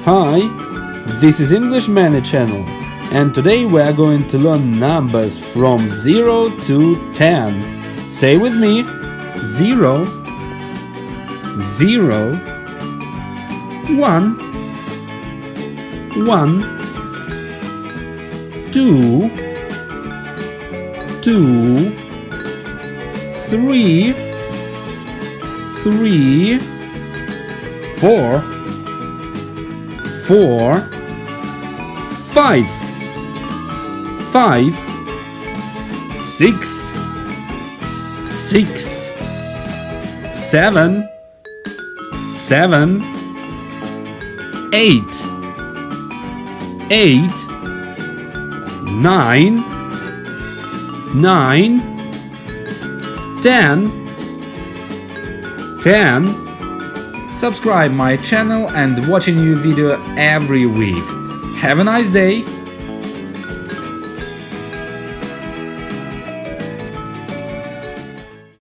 Hi, this is ENGLISHMANny channel, and today we are going to learn numbers from 0 to 10. Say with me: 0, 0, 1, 1, 2, 2, 3, 3, 4, 4, 5, 5, 6, 6, 7, 7, 8, 8, 9, 9, 10, 10. Subscribe my channel and watch a new video every week. Have a nice day!